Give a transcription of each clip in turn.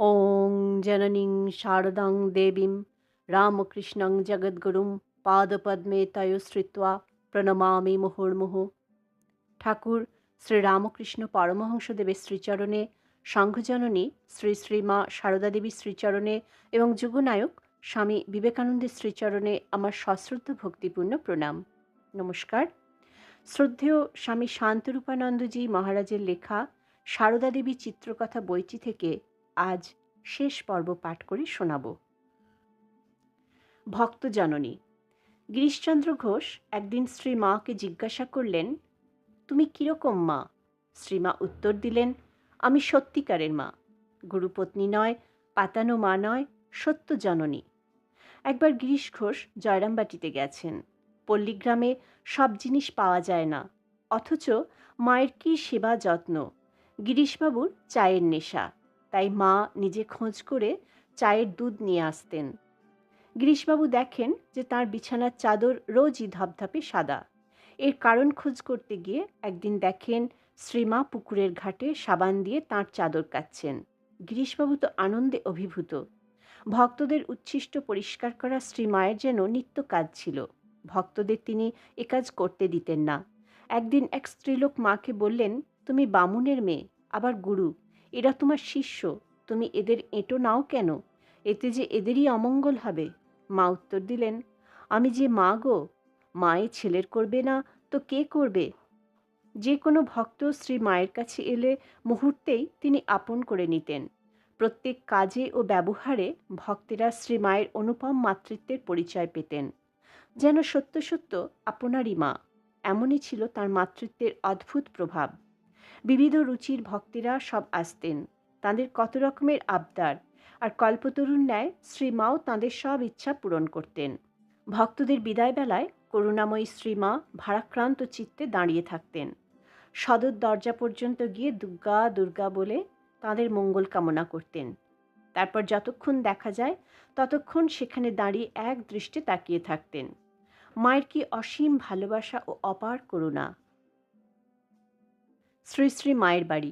ॐ जननीं शारदां देवीं রামকৃষ্ণং জগদ্গুরুম পাদপদ্মে তয় শ্রিত্বা প্রণমামি মুহুর্মুহুঃ। ঠাকুর শ্রী রামকৃষ্ণ পরমহংসদেবের শ্রীচরণে, সংঘজননী শ্রী শ্রী মা সারদা দেবীর শ্রীচরণে এবং যুগনায়ক স্বামী বিবেকানন্দের শ্রীচরণে আমার সশ্রদ্ধ ভক্তিপূর্ণ প্রণাম। নমস্কার। শ্রদ্ধেয় স্বামী শান্তরূপানন্দজি মহারাজের লেখা সারদা দেবী চিত্রকথা বইটি থেকে আজ শেষ পর্ব পাঠ করে শোনাব। ভক্তজননী। গিরিশচন্দ্র ঘোষ একদিন শ্রী মাকে জিজ্ঞাসা করলেন, তুমি কিরকম মা? শ্রীমা উত্তর দিলেন, আমি সত্যিকারের মা, গুরুপত্নী নয়, পাতানো মা নয়, সত্য জননী। একবার গিরিশ ঘোষ জয়রামবাটিতে গেছেন। পল্লীগ্রামে সব জিনিস পাওয়া যায় না, অথচ মায়ের কী সেবা যত্ন। গিরিশবাবুর চায়ের নেশা, তাই মা নিজে খোঁজ করে চায়ের দুধ নিয়ে আসতেন। গিরিশবাবু দেখেন যে তাঁর বিছানার চাদর রোজই ধপধপে সাদা। এর কারণ খোঁজ করতে গিয়ে একদিন দেখেন শ্রীমা পুকুরের ঘাটে সাবান দিয়ে তাঁর চাদর কাচ্ছেন। গিরিশবাবু তো আনন্দে অভিভূত। ভক্তদের উচ্ছিষ্ট পরিষ্কার করা শ্রীমায়ের যেন নিত্য কাজ ছিল। ভক্তদের তিনি এ কাজ করতে দিতেন না। একদিন এক স্ত্রীলোক মাকে বললেন, তুমি বামুনের মেয়ে, আবার গুরু, এরা তোমার শিষ্য, তুমি এদের এঁটো নাও কেন? এতে যে এদেরই অমঙ্গল হবে। মা উত্তর দিলেন, আমি যে মা গো, মায়ে ছেলের করবে না তো কে করবে? যে কোনো ভক্ত শ্রী মায়ের কাছে এলে মুহূর্তেই তিনি আপন করে নিতেন। প্রত্যেক কাজে ও ব্যবহারে ভক্তেরা শ্রী মায়ের অনুপম মাতৃত্বের পরিচয় পেতেন, যেন সত্য সত্য আপনারই মা। এমনই ছিল তার মাতৃত্বের অদ্ভুত প্রভাব। বিবিধ রুচির ভক্তেরা সব আসতেন, তাঁদের কত রকমের আবদার, আর কল্পতরুর ন্যায় শ্রীমাও তাঁদের সব ইচ্ছা পূরণ করতেন। ভক্তদের বিদায় বেলায় করুণাময়ী শ্রীমা ভারাক্রান্ত চিত্তে দাঁড়িয়ে থাকতেন। সদর দরজা পর্যন্ত গিয়ে দুর্গা দুর্গা বলে তাঁদের মঙ্গল কামনা করতেন। তারপর যতক্ষণ দেখা যায় ততক্ষণ সেখানে দাঁড়িয়ে এক দৃষ্টে তাকিয়ে থাকতেন। মায়ের কি অসীম ভালোবাসা ও অপার করুণা। শ্রী শ্রী মায়ের বাড়ি।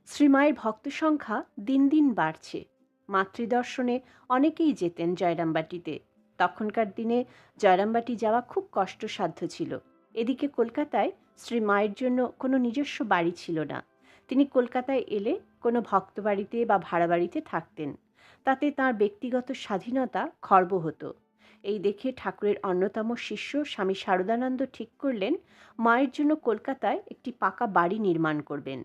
শ্রীমায়ের ভক্ত সংখ্যা দিন দিন বাড়ছে। মাতৃদর্শনে অনেকেই যেতেন জয়রামবাটিতে। তখনকার দিনে জয়রামবাটি যাওয়া খুব কষ্টসাধ্য ছিল। এদিকে কলকাতায় শ্রী মায়ের জন্য কোনো নিজস্ব বাড়ি ছিল না। তিনি কলকাতায় এলে কোনো ভক্ত বাড়িতে বা ভাড়া বাড়িতে থাকতেন। তাতে তাঁর ব্যক্তিগত স্বাধীনতা খর্ব হতো। এই দেখে ঠাকুরের অন্যতম শিষ্য স্বামী শারদানন্দ ঠিক করলেন মায়ের জন্য কলকাতায় একটি পাকা বাড়ি নির্মাণ করবেন।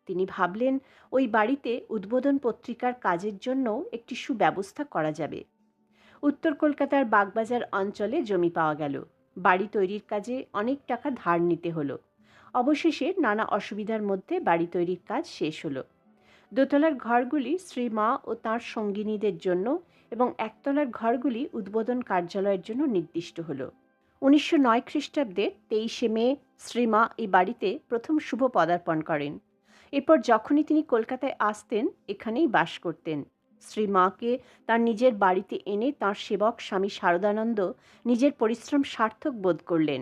তিনি ভাবলেন ওই বাড়িতে উদ্বোধন পত্রিকার কাজের জন্য একটি সুব্যবস্থা করা যাবে। উত্তর কলকাতার বাগবাজার অঞ্চলে জমি পাওয়া গেল। বাড়ি তৈরির কাজে অনেক টাকা ধার নিতে হলো। অবশেষে নানা অসুবিধার মধ্যে বাড়ি তৈরির কাজ শেষ হলো। দোতলার ঘরগুলি শ্রী মা ও তাঁর সঙ্গিনীদের জন্য এবং একতলার ঘরগুলি উদ্বোধন কার্যালয়ের জন্য নির্দিষ্ট হলো। 1909 খ্রিস্টাব্দে 23শে মে শ্রীমা এই বাড়িতে প্রথম শুভ পদার্পণ করেন। এরপর যখনই তিনি কলকাতায় আসতেন এখানেই বাস করতেন। শ্রীমাকে তার নিজের বাড়িতে এনে তাঁর সেবক স্বামী শারদানন্দ নিজের পরিশ্রম সার্থক বোধ করলেন।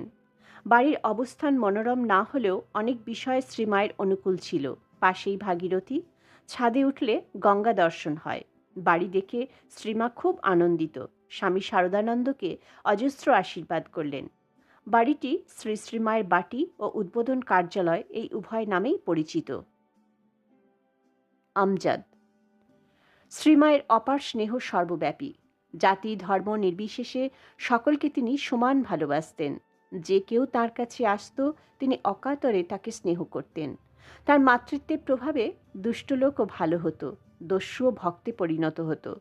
বাড়ির অবস্থান মনোরম না হলেও অনেক বিষয়ে শ্রীমায়ের অনুকূল ছিল। পাশেই ভাগীরথী, ছাদে উঠলে গঙ্গা দর্শন হয়। বাড়ি দেখে শ্রীমা খুব আনন্দিত। স্বামী শারদানন্দকে অজস্র আশীর্বাদ করলেন। বাড়িটি শ্রী শ্রীমায়ের বাটি ও উদ্বোধন কার্যালয় এই উভয় নামেই পরিচিত। আমজাদ। শ্রীমায়ের অপার স্নেহ সর্বব্যাপী। জাতি ধর্ম নির্বিশেষে সকলকে তিনি সমান ভালোবাসতেন। যে কেউ তাঁর কাছে আসত তিনি অকাতরে তাকে স্নেহ করতেন। তার মাতৃত্বের প্রভাবে দুষ্ট লোকও ভালো হতো, দস্যুও ভক্তে পরিণত হতো।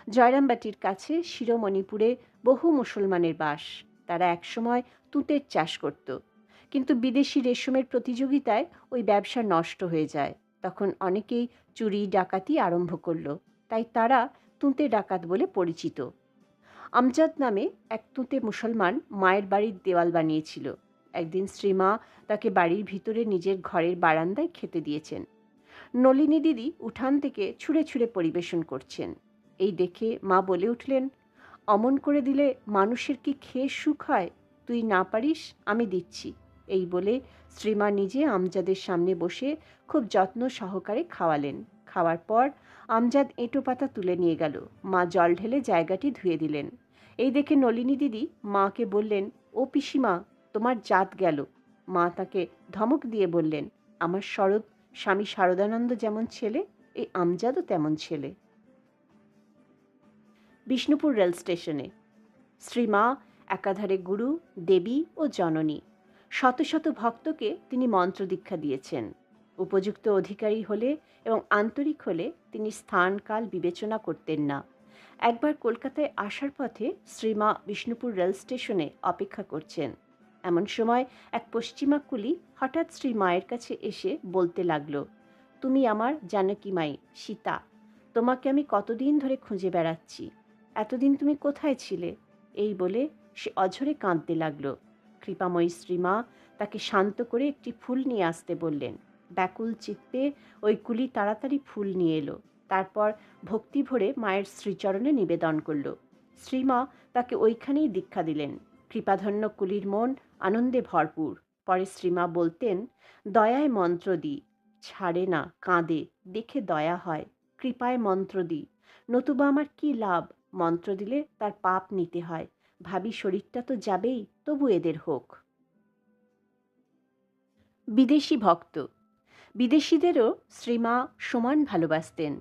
জয়রামবাটির কাছে শিরোমণিপুরে বহু মুসলমানের বাস। তারা একসময় তুঁতের চাষ করত, কিন্তু বিদেশি রেশমের প্রতিযোগিতায় ওই ব্যবসা নষ্ট হয়ে যায়। তখন অনেকেই চুরি ডাকাতি আরম্ভ করল, তাই তারা তুঁতে ডাকাত বলে পরিচিত। আমজাদ নামে এক তুঁতে মুসলমান মায়ের বাড়ির দেওয়াল বানিয়েছিল। একদিন শ্রীমা তাকে বাড়ির ভিতরে নিজের ঘরের বারান্দায় খেতে দিয়েছেন। নলিনী দিদি উঠান থেকে ছুঁড়ে ছুঁড়ে পরিবেশন করছেন। এই দেখে মা বলে উঠলেন, অমন করে দিলে মানুষের কি খেয়ে সুখ হয়? তুই না পারিস, আমি দিচ্ছি। এই বলে শ্রীমা নিজে আমজাদের সামনে বসে খুব যত্ন সহকারে খাওয়ালেন। খাওয়ার পর আমজাদ এঁটো পাতা তুলে নিয়ে গেল। মা জল ঢেলে জায়গাটি ধুয়ে দিলেন। এই দেখে নলিনী দিদি মাকে বললেন, ও পিসিমা, তোমার জাত গেল। মা তাকে ধমক দিয়ে বললেন, আমার শরৎ স্বামী শারদানন্দ যেমন ছেলে, এই আমজাদও তেমন ছেলে। বিষ্ণুপুর রেল স্টেশনে শ্রীমা একাধারে গুরু, দেবী ও জননী। শত শত ভক্তকে তিনি মন্ত্র দীক্ষা দিয়েছেন। উপযুক্ত অধিকারী হলে এবং আন্তরিক হলে তিনি স্থান কাল বিবেচনা করতেন না। একবার কলকাতায় আসার পথে শ্রীমা বিষ্ণুপুর রেল স্টেশনে অপেক্ষা করছেন। এমন সময় এক পশ্চিমা কুলি হঠাৎ শ্রী মায়ের কাছে এসে বলতে লাগলো, তুমি আমার জানকী মাই, সীতা। তোমাকে আমি কতদিন ধরে খুঁজে বেড়াচ্ছি। এতদিন তুমি কোথায় ছিলে? এই বলে সে অঝরে কাঁদতে লাগলো। কৃপাময়ী শ্রীমা তাকে শান্ত করে একটি ফুল নিয়ে আসতে বললেন। ব্যাকুল চিত্তে ওই কুলি তাড়াতাড়ি ফুল নিয়ে এলো। তারপর ভক্তি ভরে মায়ের শ্রীচরণে নিবেদন করল। শ্রীমা তাকে ওইখানেই দীক্ষা দিলেন। কৃপাধন্য কুলির মন আনন্দে ভরপুর। পরে শ্রীমা বলতেন, দয়ায় মন্ত্র দিই, ছাড়ে না, কাঁদে, দেখে দয়া হয়। কৃপায় মন্ত্র দিই, নতুবা আমার কি লাভ? মন্ত্র দিলে তার পাপ নিতে হয়। ভাবি শরীরটা তো যাবেই, তবু এদের হোক। বিদেশি ভক্ত। বিদেশিদেরও শ্রীমা সমান ভালোবাসতেন।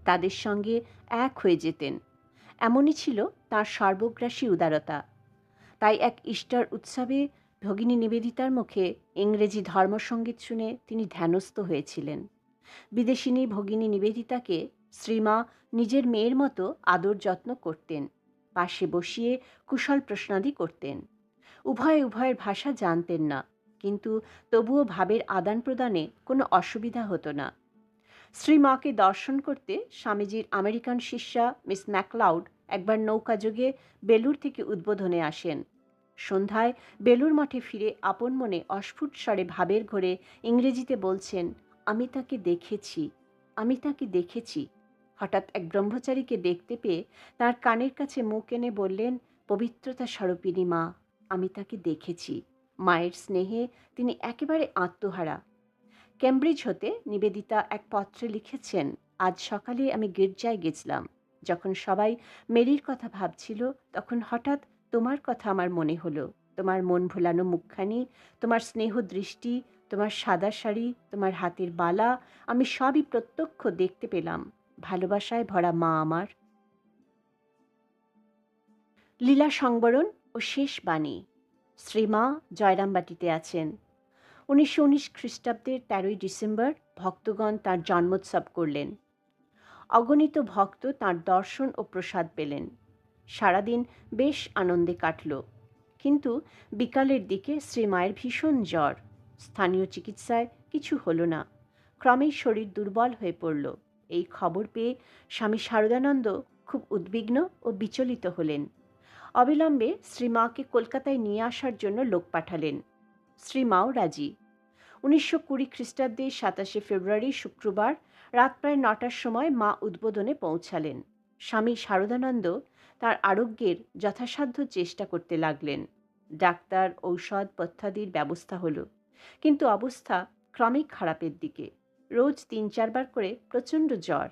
তাদের সঙ্গে এক হয়ে যেতেন। এমনই ছিল তাঁর সর্বগ্রাসী উদারতা। তাই এক ইস্টার উৎসবে ভগিনী নিবেদিতার মুখে ইংরেজি ধর্মসঙ্গীত শুনে তিনি ধ্যানস্থ হয়েছিলেন। বিদেশিনী ভগিনী নিবেদিতাকে শ্রীমা নিজের মেয়ের মতো আদর যত্ন করতেন। পাশে বসিয়ে কুশল প্রশ্নাদি করতেন। উভয়ের ভাষা জানতেন না, কিন্তু তবুও ভাবের আদান প্রদানে কোনো অসুবিধা হতো না। শ্রীমাকে দর্শন করতে স্বামীজির আমেরিকান শিষ্যা মিস ম্যাকলাউড একবার নৌকাযোগে বেলুর থেকে উদ্বোধনে আসেন। সন্ধ্যায় বেলুর মঠে ফিরে আপন মনে অস্ফুট স্বরে ভাবের ঘোরে ইংরেজিতে বলছেন, আমি তাকে দেখেছি, আমি তাকে দেখেছি। হঠাৎ এক ব্রহ্মচারীকে দেখতে পেয়ে তার কানের কাছে মুখ এনে বললেন, পবিত্রতা স্বরূপিণী মা, আমি তাকে দেখেছি। মায়ের স্নেহে তিনি একেবারে আত্মহারা। কেমব্রিজ হতে নিবেদিতা এক পত্রে লিখেছেন, আজ সকালে আমি গির্জায় গেছিলাম। যখন সবাই মেরির কথা ভাবছিল, তখন হঠাৎ তোমার কথা আমার মনে হলো। তোমার মন ভোলানো মুখখানি, তোমার স্নেহ দৃষ্টি, তোমার সাদা শাড়ি, তোমার হাতের বালা, আমি সবই প্রত্যক্ষ দেখতে পেলাম। ভালোবাসায় ভরা মা আমার। লীলা সংবরণ ও শেষ বাণী। শ্রীমা জয়রামবাটিতে আছেন। 1919 খ্রিস্টাব্দের 13ই ডিসেম্বর ভক্তগণ তাঁর জন্মোৎসব করলেন। অগণিত ভক্ত তাঁর দর্শন ও প্রসাদ পেলেন। সারাদিন বেশ আনন্দে কাটল। কিন্তু বিকালের দিকে শ্রীমায়ের ভীষণ জ্বর। স্থানীয় চিকিৎসায় কিছু হলো না। ক্রমেই শরীর দুর্বল হয়ে পড়ল। এই খবর পেয়ে স্বামী শারদানন্দ খুব উদ্বিগ্ন ও বিচলিত হলেন। অবিলম্বে শ্রীমাকে কলকাতায় নিয়ে আসার জন্য লোক পাঠালেন। শ্রীমাও রাজি। 1920 খ্রিস্টাব্দে 27 ফেব্রুয়ারি শুক্রবার রাত প্রায় 9টার সময় মা উদ্বোধনে পৌঁছালেন। স্বামী শারদানন্দ তার আরোগ্যের যথাসাধ্য চেষ্টা করতে লাগলেন। ডাক্তার, ঔষধ পথ্যাদির ব্যবস্থা হলো, কিন্তু অবস্থা ক্রমেই খারাপের দিকে। রোজ 3-4 বার করে প্রচণ্ড জ্বর,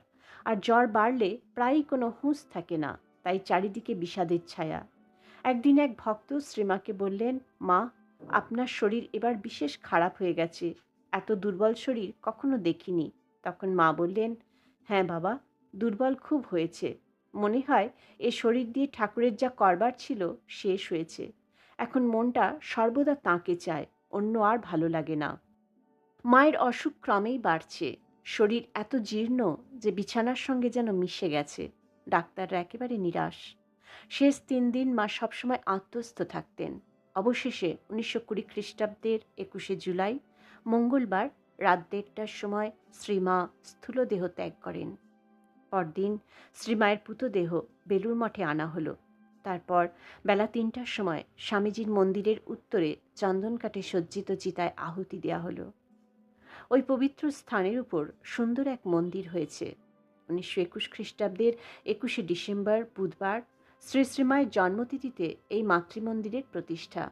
আর জ্বর বাড়লে প্রায়ই কোনো হুঁশ থাকে না। তাই চারিদিকে বিষাদের ছায়া। একদিন এক ভক্ত শ্রীমাকে বললেন, মা, আপনার শরীর এবার বিশেষ খারাপ হয়ে গেছে। এত দুর্বল শরীর কখনো দেখিনি। তখন মা বললেন, হ্যাঁ বাবা, দুর্বল খুব হয়েছে। মনে হয় এ শরীর দিয়ে ঠাকুরের যা করবার ছিল শেষ হয়েছে। এখন মনটা সর্বদা তাঁকে চায়, অন্য আর ভালো লাগে না। মায়ের অসুখ ক্রমেই বাড়ছে। শরীর এত জীর্ণ যে বিছানার সঙ্গে যেন মিশে গেছে। ডাক্তাররা একেবারে নিরাশ। শেষ 3 দিন মা সবসময় আত্মস্থ থাকতেন। অবশেষে 1920 খ্রিস্টাব্দের 21শে জুলাই মঙ্গলবার রাত 1:30টার সময় শ্রীমা স্থূলদেহ ত্যাগ করেন। পরদিন শ্রীমায়ের পুতদেহ বেলুর মঠে আনা হলো। তারপর বেলা 3টার সময় স্বামীজির মন্দিরের উত্তরে চন্দনকাঠে সজ্জিত চিতায় আহুতি দেওয়া হলো। ওই পবিত্র স্থানের উপর সুন্দর এক মন্দির হয়েছে। 1921 খ্রিস্টাব্দের 21শে ডিসেম্বর বুধবার শ্রী শ্রীমায়ের জন্মতিথিতে এই মাতৃমন্দিরের প্রতিষ্ঠা।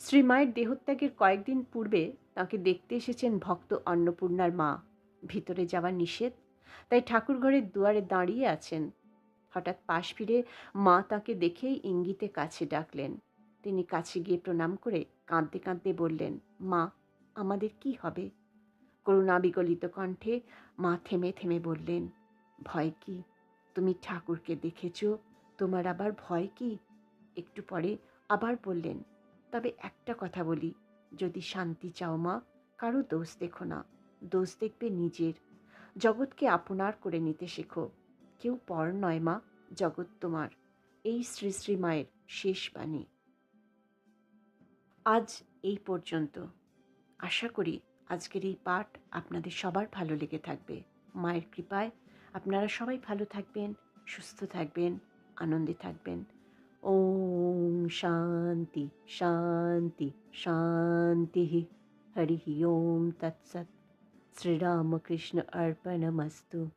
শ্রীমায়ের দেহত্যাগের কয়েকদিন পূর্বে তাঁকে দেখতে এসেছেন ভক্ত অন্নপূর্ণার মা। ভিতরে যাওয়া নিষেধ, তাই ঠাকুরঘরের দুয়ারে দাঁড়িয়ে আছেন। হঠাৎ পাশ ফিরে মা তাকে দেখেই ইঙ্গিতে কাছে ডাকলেন। তিনি কাছে গিয়ে প্রণাম করে কাঁদতে কাঁদতে বললেন, মা, আমাদের কি হবে? করুণাবিগলিত কণ্ঠে মা থেমে থেমে বললেন, ভয় কি? তুমি ঠাকুরকে দেখেছ, তোমার আবার ভয় কি? একটু পরে আবার বললেন, তবে একটা কথা বলি, যদি শান্তি চাও মা, কারো দোষ দেখো না, দোষ দেখবে নিজের। জগৎকে আপনার করে নিতে শেখো। কেউ পর নয় মা, জগৎ তোমার। এই শ্রী শ্রী মায়ের শেষ বাণী। আজ এই পর্যন্ত। আশা করি আজকের এই পাঠ আপনাদের সবার ভালো লেগে থাকবে। মায়ের কৃপায় আপনারা সবাই ভালো থাকবেন, সুস্থ থাকবেন, আনন্দে থাকবেন। ওম শান্তি শান্তি শান্তি। হরি ওম তৎসৎ। শ্রীরামকৃষ্ণ অর্পণমস্তু।